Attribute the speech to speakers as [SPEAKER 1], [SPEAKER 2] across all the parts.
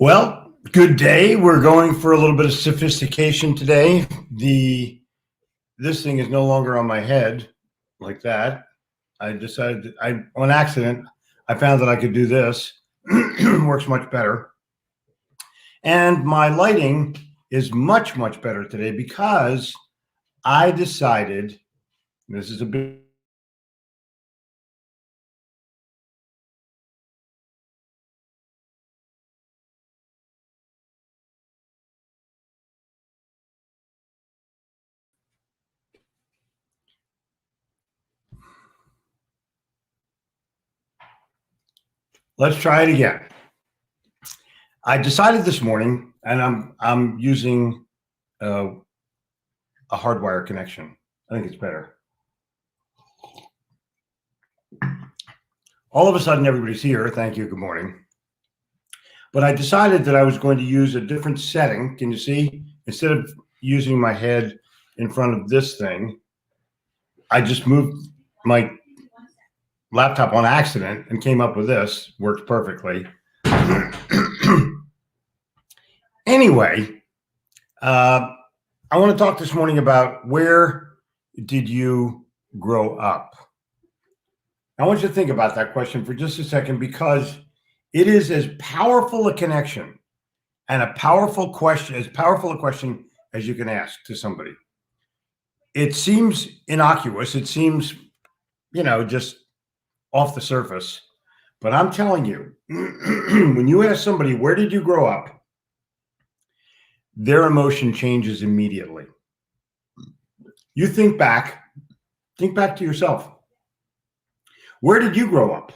[SPEAKER 1] Well, good day. We're going for a little bit of sophistication today. This thing is no longer on my head like that. I decided on accident, I found that I could do this. Works much better. And my lighting is much, much better today because I decided, this is a big, let's try it again. I decided this morning, and I'm using a hardwire connection. I think it's better. All of a sudden, everybody's here. Thank you. Good morning. But I decided that I was going to use a different setting. Can you see? Instead of using my head in front of this thing, I just moved my laptop on accident and came up with this. Works perfectly. Anyway, I want to talk this morning about where did you grow up? I want you to think about that question for just a second, because it is as powerful a connection and a powerful question as you can ask to somebody. It seems innocuous. It seems, just off the surface. But I'm telling you, when you ask somebody, where did you grow up? Their emotion changes immediately. You think back to yourself. Where did you grow up?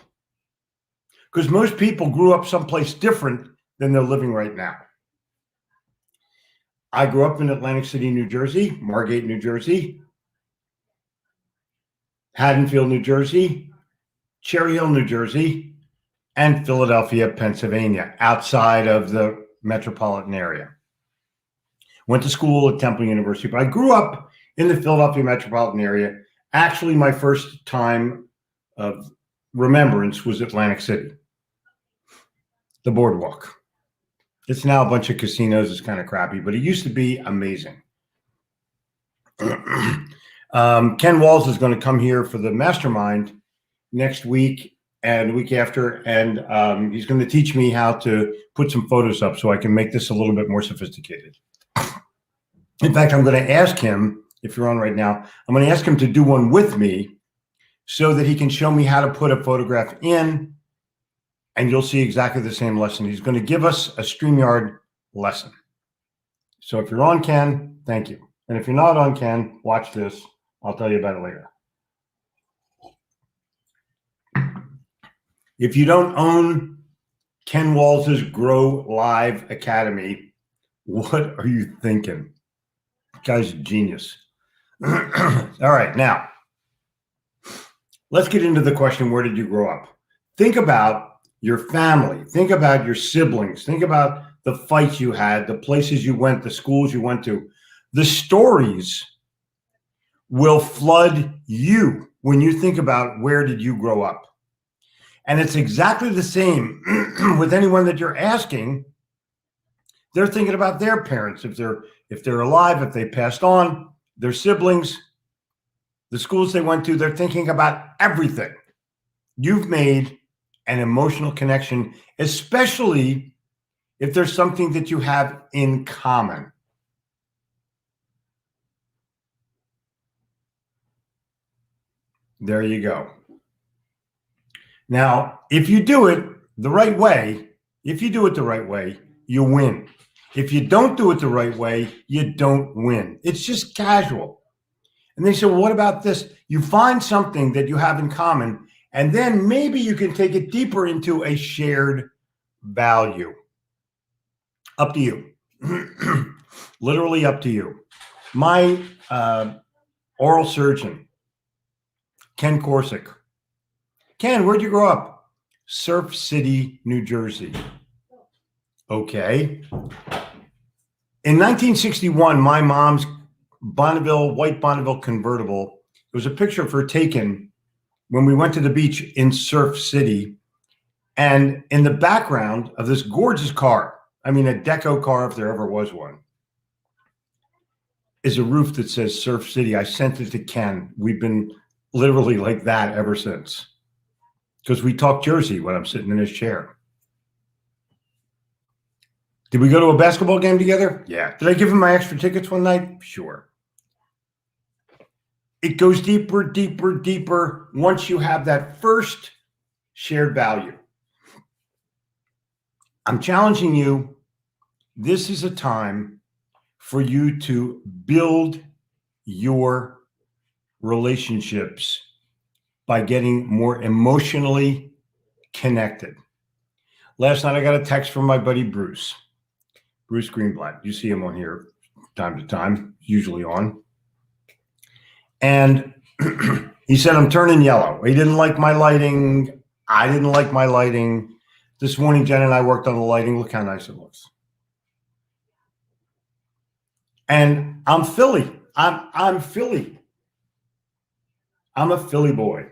[SPEAKER 1] Because most people grew up someplace different than they're living right now. I grew up in Atlantic City, New Jersey, Margate, New Jersey, Haddonfield, New Jersey, Cherry Hill, New Jersey, and Philadelphia, Pennsylvania, outside of the metropolitan area. Went to school at Temple University, but I grew up in the Philadelphia metropolitan area. Actually, my first time of remembrance was Atlantic City, the boardwalk. It's now a bunch of casinos. It's kind of crappy, but it used to be amazing. Ken Walls is going to come here for the mastermind next week and the week after, and he's going to teach me how to put some photos up so I can make this a little bit more sophisticated. In fact, I'm going to ask him, if you're on right now, I'm going to ask him to do one with me so that he can show me how to put a photograph in, and you'll see exactly the same lesson. He's going to give us a StreamYard lesson. So if you're on, Ken, thank you. And if you're not on, Ken, watch this. I'll tell you about it later. If you don't own Ken Walls' Grow Live Academy, what are you thinking? Guy's a genius. All right, now let's get into the question, where did you grow up? Think about your family. Think about your siblings. Think about the fights you had, the places you went, the schools you went to. The stories will flood you when you think about where did you grow up. And it's exactly the same with anyone that you're asking. They're thinking about their parents, if they're alive, if they passed on, their siblings, the schools they went to. They're thinking about everything. You've made an emotional connection, especially if there's something that you have in common. There you go. Now, if you do it the right way, you win. If you don't do it the right way, you don't win. It's just casual. And they say, well, what about this? You find something that you have in common, and then maybe you can take it deeper into a shared value. Up to you. Literally up to you. My oral surgeon, Ken Korsick. Ken, where'd you grow up? Surf City, New Jersey. Okay. In 1961, my mom's white Bonneville convertible, there was a picture of her taken when we went to the beach in Surf City. And in the background of this gorgeous car, I mean, a deco car, if there ever was one, is a roof that says Surf City. I sent it to Ken. We've been literally like that ever since. Because we talk Jersey when I'm sitting in his chair. Did we go to a basketball game together? Yeah. Did I give him my extra tickets one night? Sure. It goes deeper, deeper, deeper once you have that first shared value. I'm challenging you. This is a time for you to build your relationships by getting more emotionally connected. Last night, I got a text from my buddy Bruce Greenblatt. You see him on here time to time, usually on. And he said, I'm turning yellow. He didn't like my lighting. I didn't like my lighting. This morning, Jen and I worked on the lighting. Look how nice it looks. And I'm Philly. I'm Philly. I'm a Philly boy.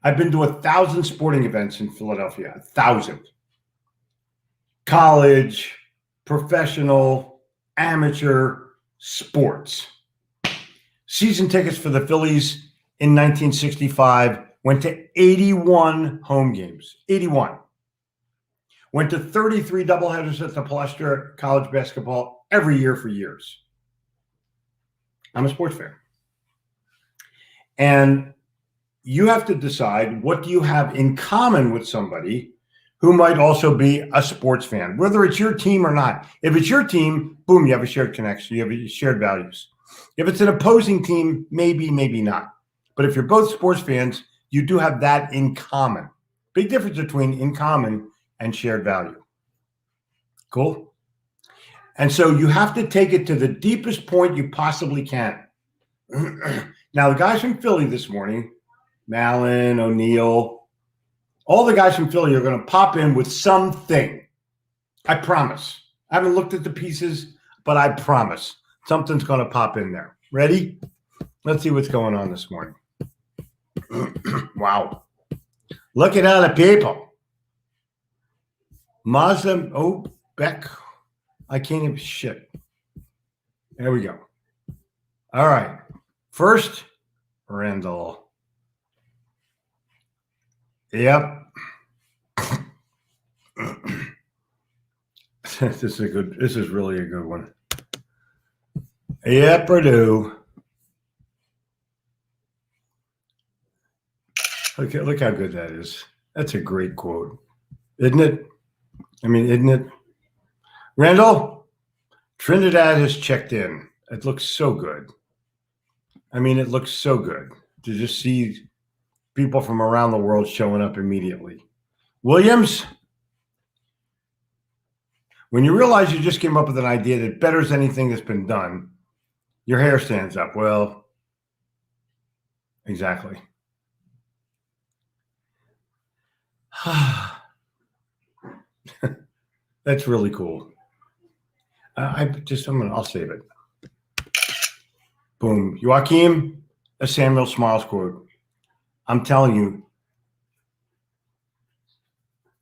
[SPEAKER 1] I've been to 1,000 sporting events in Philadelphia, 1,000. College, professional, amateur, sports. Season tickets for the Phillies in 1965 went to 81 home games, 81. Went to 33 doubleheaders at the Palestra College basketball every year for years. I'm a sports fan. And you have to decide, what do you have in common with somebody who might also be a sports fan, whether it's your team or not. If it's your team, boom, you have a shared connection. You have shared values. If it's an opposing team, maybe, maybe not. But if you're both sports fans, you do have that in common. Big difference between in common and shared value. Cool? And so you have to take it to the deepest point you possibly can. Now, the guys from Philly this morning, Malin, O'Neill, all the guys from Philly are going to pop in with something. I promise. I haven't looked at the pieces, but I promise something's going to pop in there. Ready? Let's see what's going on this morning. Wow. Look at all the people. Mazda, oh, Beck. I can't even shit. There we go. All right. First, Randall. Yep. This is really a good one. Yep, Purdue. Look how good that is. That's a great quote. Isn't it? I mean, isn't it? Randall, Trinidad has checked in. It looks so good. I mean, it looks so good to just see people from around the world showing up immediately. Williams, when you realize you just came up with an idea that betters anything that's been done, your hair stands up. Well, exactly. That's really cool. I'll save it. Boom. Joachim, a Samuel Smiles quote. I'm telling you,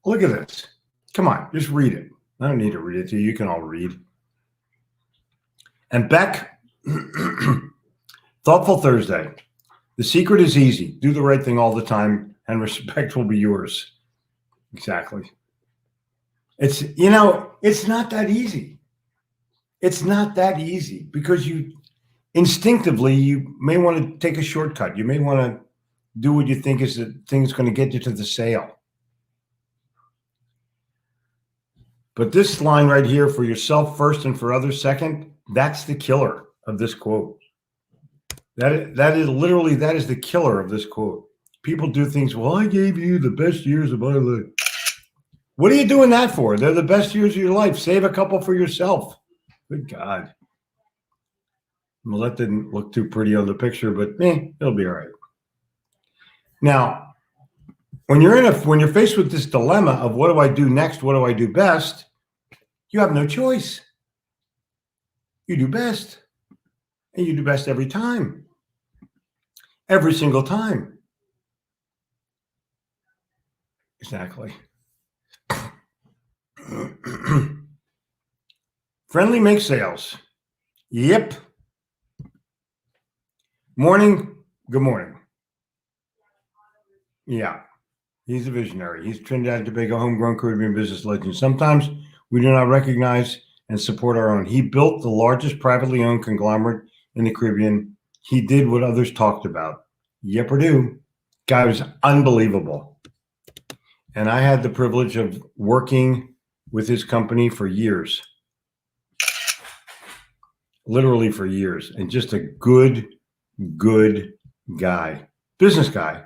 [SPEAKER 1] look at this. Come on, just read it. I don't need to read it to you. You can all read. And Beck, Thoughtful Thursday. The secret is easy. Do the right thing all the time, and respect will be yours. Exactly. It's not that easy. It's not that easy because you instinctively, you may want to take a shortcut. You may want to do what you think is the thing that's going to get you to the sale. But this line right here, for yourself first and for others second, that's the killer of this quote. That is the killer of this quote. People do things, well, I gave you the best years of my life. What are you doing that for? They're the best years of your life. Save a couple for yourself. Good God. Well, that didn't look too pretty on the picture, but it'll be all right. Now, when you're faced with this dilemma of what do I do next? What do I do best? You have no choice. You do best. And you do best every time. Every single time. Exactly. Friendly make sales. Yep. Morning. Good morning. Yeah. He's a visionary. He's Trinidad and Tobago homegrown Caribbean business legend. Sometimes we do not recognize and support our own. He built the largest privately owned conglomerate in the Caribbean. He did what others talked about. Yep or do. Guy was unbelievable. And I had the privilege of working with his company for years. Literally for years. And just a good guy. Business guy.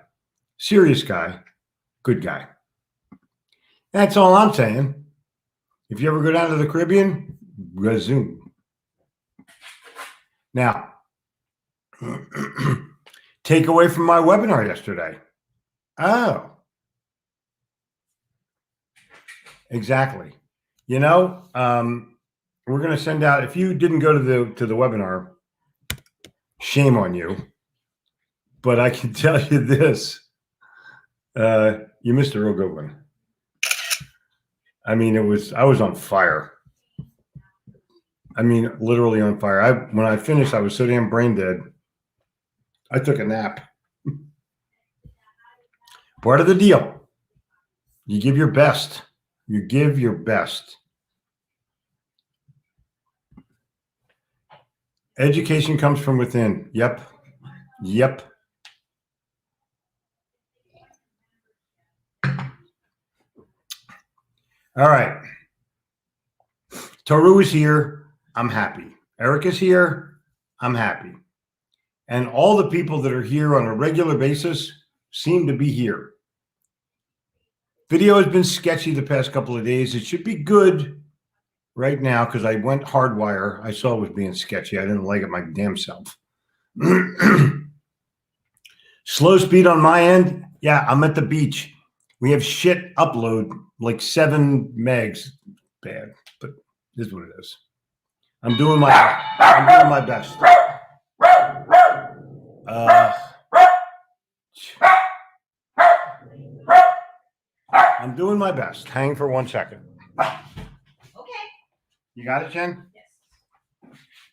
[SPEAKER 1] Serious guy. Good guy. That's all I'm saying. If you ever go down to the Caribbean, resume. Now, take away from my webinar yesterday. Oh, exactly. You know, we're going to send out. If you didn't go to the webinar, shame on you. But I can tell you this: you missed a real good one. I mean, I was on fire. I mean, literally on fire. When I finished, I was so damn brain dead. I took a nap. Part of the deal. You give your best. You give your best. Education comes from within. Yep. All right. Toru is here. I'm happy. Eric is here. I'm happy. And all the people that are here on a regular basis seem to be here. Video has been sketchy the past couple of days. It should be good right now because I went hardwire. I saw it was being sketchy. I didn't like it my damn self. Slow speed on my end. Yeah, I'm at the beach. We have shit upload, like 7 megs. Bad, but this is what it is. I'm doing my best. I'm doing my best. Hang for 1 second. Okay. You got it, Jen? Yes.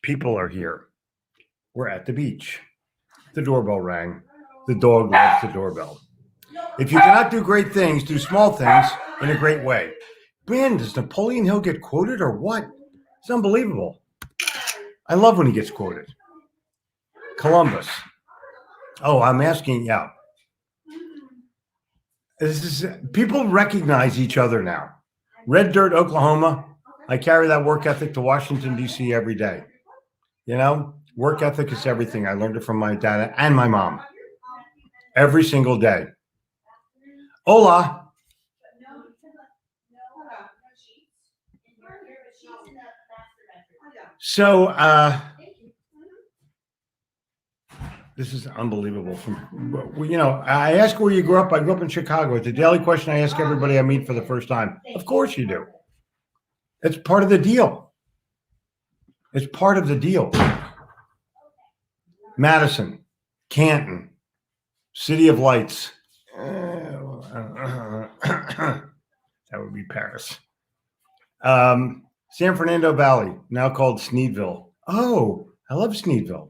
[SPEAKER 1] People are here. We're at the beach. The doorbell rang. The dog loves the doorbell. If you cannot do great things, do small things in a great way. Man, does Napoleon Hill get quoted or what? It's unbelievable. I love when he gets quoted. Columbus. Oh, I'm asking, yeah. People recognize each other now. Red Dirt, Oklahoma. I carry that work ethic to Washington, D.C. every day. You know, work ethic is everything. I learned it from my dad and my mom. Every single day. Hola. So, this is unbelievable. You know, I ask where you grew up. I grew up in Chicago. It's a daily question I ask everybody I meet for the first time. Of course you do. It's part of the deal. It's part of the deal. Madison, Canton, City of Lights. That would be Paris. San Fernando Valley, now called Sneedville. Oh, I love Sneedville.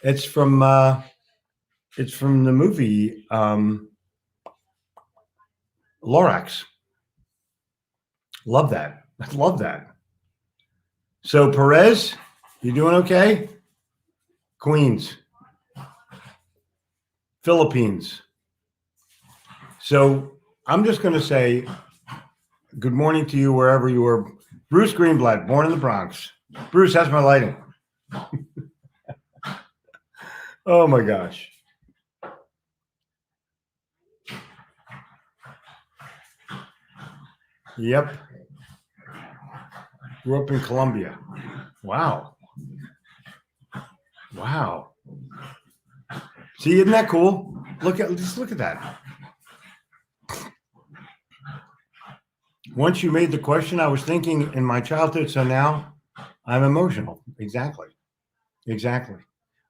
[SPEAKER 1] It's from the movie Lorax. Love that. I love that. So Perez, you doing okay? Queens, Philippines. So I'm just going to say good morning to you wherever you are. Bruce Greenblatt, born in the Bronx. Bruce, how's my lighting? Oh my gosh. Yep. Grew up in Colombia. Wow. Wow. See, isn't that cool? Just look at that. Once you made the question, I was thinking in my childhood, so now I'm emotional. Exactly. I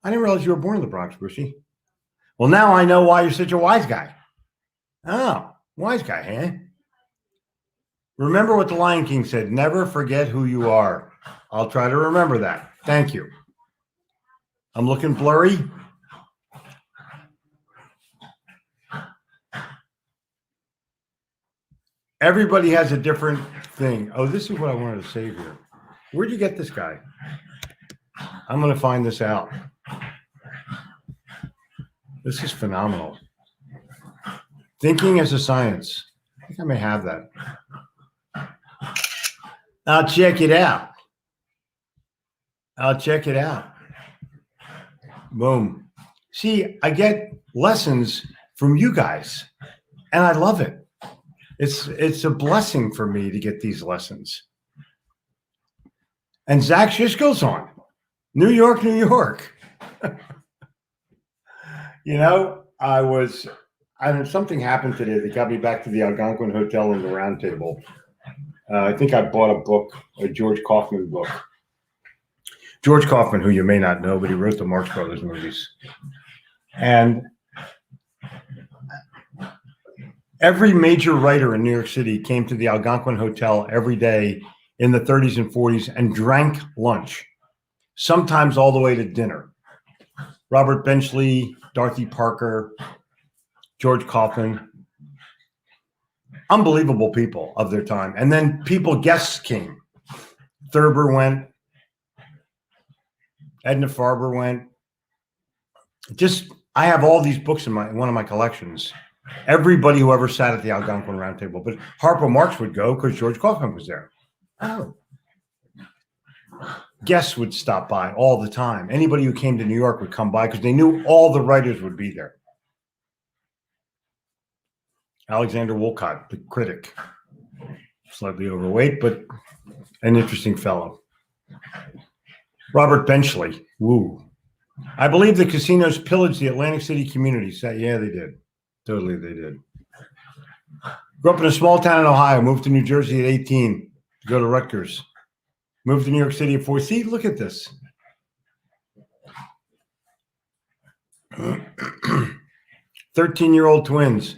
[SPEAKER 1] didn't realize you were born in the Bronx, Brucey. Well, now I know why you're such a wise guy. Oh, wise guy, huh? Remember what the Lion King said, never forget who you are. I'll try to remember that. Thank you. I'm looking blurry. Everybody has a different thing. Oh, this is what I wanted to save here. Where'd you get this guy? I'm going to find this out. This is phenomenal. Thinking as a Science. I think I may have that. I'll check it out. I'll check it out. Boom. See, I get lessons from you guys, and I love it. It's a blessing for me to get these lessons. And Zach just goes on. New York, New York. You know, something happened today that got me back to the Algonquin Hotel and the Round Table. I think I bought a book, a George Kaufman book. George Kaufman, who you may not know, but he wrote the Marx Brothers movies. And every major writer in New York City came to the Algonquin Hotel every day in the 30s and 40s and drank lunch, sometimes all the way to dinner. Robert Benchley, Dorothy Parker, George Kaufman, unbelievable people of their time. And then guests came. Thurber went. Edna Farber went. I have all these books in one of my collections. Everybody who ever sat at the Algonquin Round Table. But Harpo Marx would go because George Kaufman was there. Oh. Guests would stop by all the time. Anybody who came to New York would come by because they knew all the writers would be there. Alexander Woollcott, the critic. Slightly overweight, but an interesting fellow. Robert Benchley. Woo. I believe the casinos pillaged the Atlantic City community. Yeah, they did. Totally, they did. Grew up in a small town in Ohio. Moved to New Jersey at 18 to go to Rutgers. Moved to New York City at 4. See, look at this. 13-year-old twins.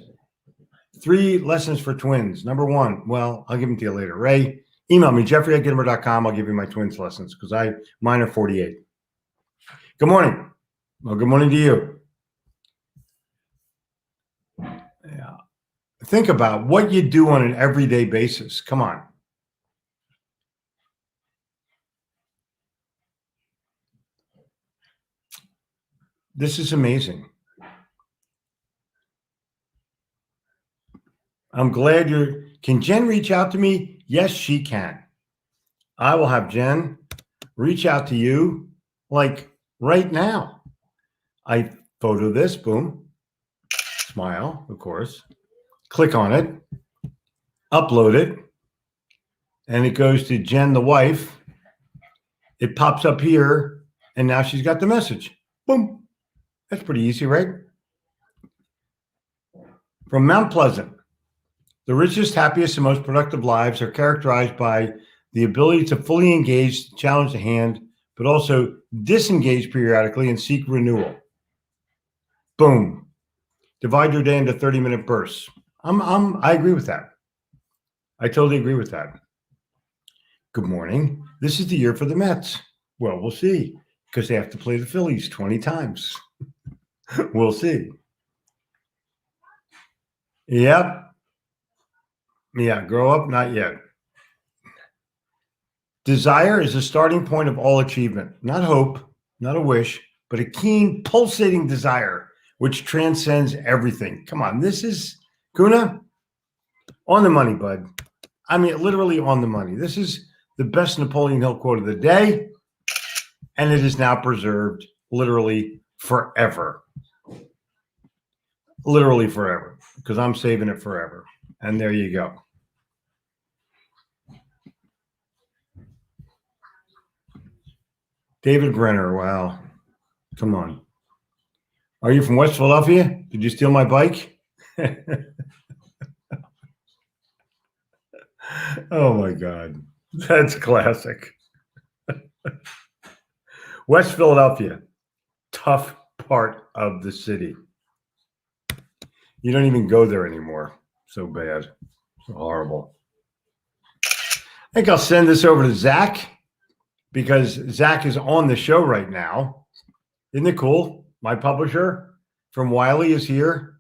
[SPEAKER 1] 3 lessons for twins. Number 1. Well, I'll give them to you later. Ray, email me, jeffrey@gittimer.com. I'll give you my twins lessons because mine are 48. Good morning. Well, good morning to you. Yeah. Think about what you do on an everyday basis. Come on. This is amazing. I'm glad can Jen reach out to me? Yes, she can. I will have Jen reach out to you like right now. I photo this, boom, smile, of course, click on it, upload it, and it goes to Jen, the wife. It pops up here, and now she's got the message. Boom. That's pretty easy, right? From Mount Pleasant. The richest, happiest, and most productive lives are characterized by the ability to fully engage, challenge the hand, but also disengage periodically and seek renewal. Boom. Divide your day into 30-minute bursts. I agree with that. I totally agree with that. Good morning. This is the year for the Mets. Well, we'll see, because they have to play the Phillies 20 times. We'll see. Yep. Yeah, grow up, not yet. Desire is the starting point of all achievement, not hope, not a wish, but a keen, pulsating desire, which transcends everything. Come on, this is, Kuna, on the money, bud. I mean, literally on the money. This is the best Napoleon Hill quote of the day, and it is now preserved literally forever. Literally forever, because I'm saving it forever. And there you go. David Brenner, wow. Come on. Are you from West Philadelphia? Did you steal my bike? Oh my God. That's classic. West Philadelphia, tough part of the city. You don't even go there anymore. So bad. So horrible. think I'll send this over to Zach because Zach is on the show right now. Isn't it cool? My publisher from Wiley is here.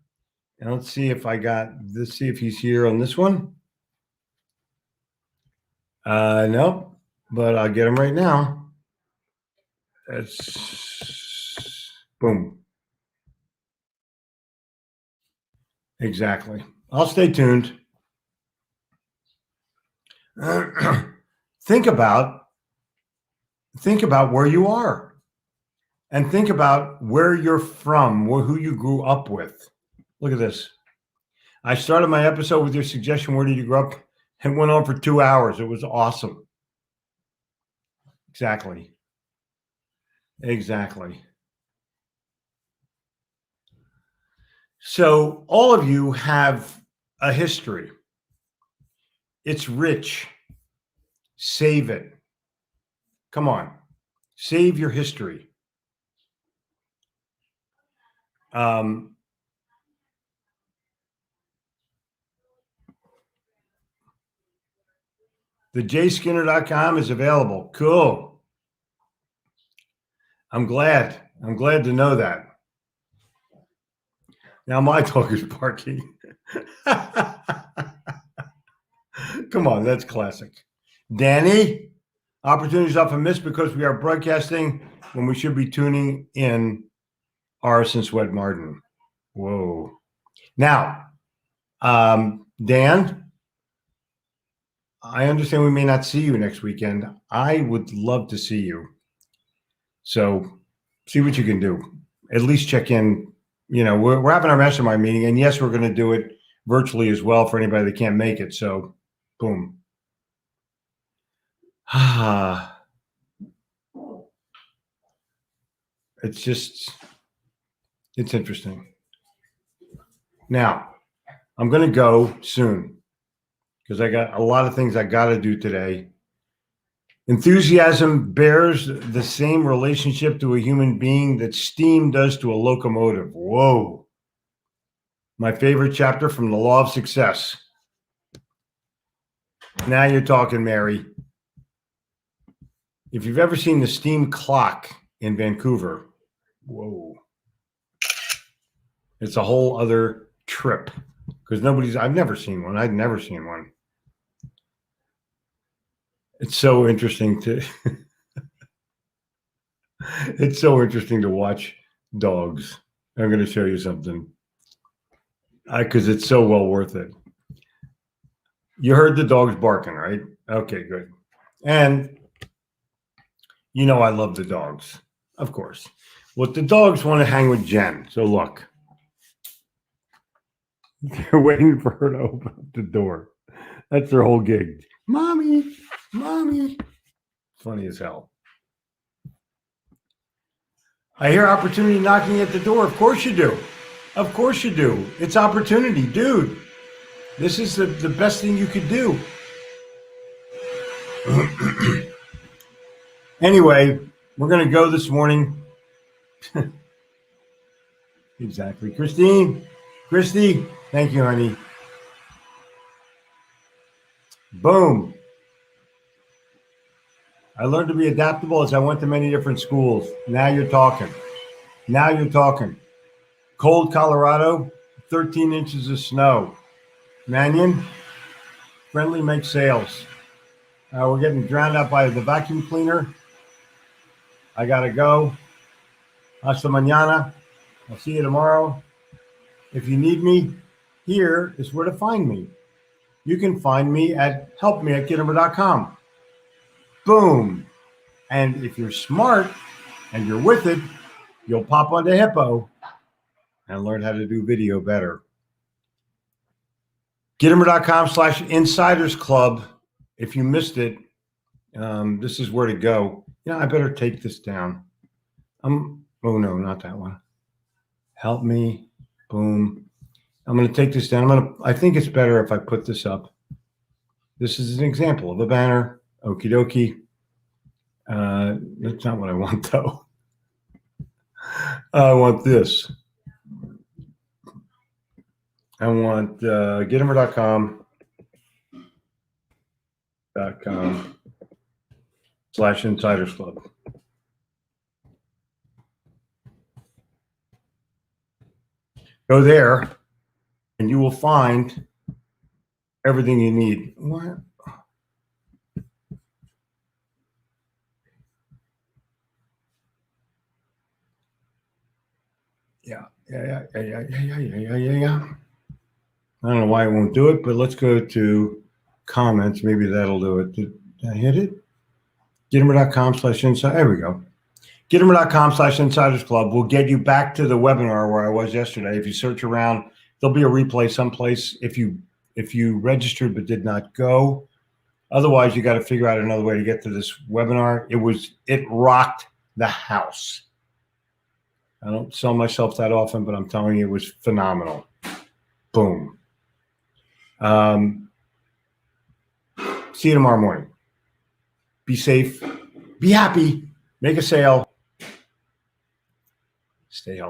[SPEAKER 1] And let's see if see if he's here on this one. Nope, but I'll get him right now. That's boom. Exactly. I'll stay tuned. Think about where you are and think about where you're from, who you grew up with. Look at this. I started my episode with your suggestion, where did you grow up? And went on for 2 hours. It was awesome. Exactly. So all of you have a history. It's rich. Save it. Come on. Save your history. The jskinner.com is available. Cool. I'm glad to know that. Now my dog is barking. Come on, that's classic. Danny, opportunities often missed because we are broadcasting when we should be tuning in. Arson Sweat Martin. Whoa. Now, Dan, I understand we may not see you next weekend. I would love to see you. So see what you can do. At least check in. You know, we're having our mastermind meeting, and yes, we're going to do it virtually as well for anybody that can't make it. So, boom. It's interesting. Now, I'm going to go soon because I got a lot of things I got to do today. Enthusiasm bears the same relationship to a human being that steam does to a locomotive. Whoa. My favorite chapter from The Law of Success. Now you're talking, Mary. If you've ever seen the steam clock in Vancouver, whoa. It's a whole other trip because I've never seen one. I'd never seen one. It's so interesting it's so interesting to watch dogs. I'm going to show you something because it's so well worth it. You heard the dogs barking, right? Okay, good. And you know I love the dogs, of course. Well, the dogs want to hang with Jen. So look. They're waiting for her to open up the door. That's their whole gig. Mommy. Funny as hell. I hear opportunity knocking at the door. Of course you do. It's opportunity, dude. This is the best thing you could do. Anyway, we're going to go this morning. Exactly. Christy, thank you, honey. Boom. I learned to be adaptable as I went to many different schools. Now you're talking. Cold Colorado, 13 inches of snow. Mannion, friendly make sales. We're getting drowned out by the vacuum cleaner. I got to go. Hasta mañana. I'll see you tomorrow. If you need me, here is where to find me. You can find me at helpme@gittimer.com. Boom. And if you're smart and you're with it, you'll pop onto Hippo and learn how to do video better. Gittimer.com/insiders club. If you missed it, this is where to go. I better take this down. Oh no, not that one. Help me. Boom. I'm going to take this down. I think it's better if I put this up. This is an example of a banner. Okie dokie. That's not what I want, though. I want this. I want Gittimer.com. getitmart.com/insiders club. Go there and you will find everything you need. What? Yeah. I don't know why it won't do it, but let's go to comments. Maybe that'll do it. Did I hit it? Getitmart.com/insiders. There we go. Getitmart.com/insiders club will get you back to the webinar where I was yesterday. If you search around, there'll be a replay someplace if you registered but did not go. Otherwise, you got to figure out another way to get to this webinar. It rocked the house. I don't sell myself that often, but I'm telling you, it was phenomenal. Boom. See you tomorrow morning. Be safe. Be happy. Make a sale. Stay healthy.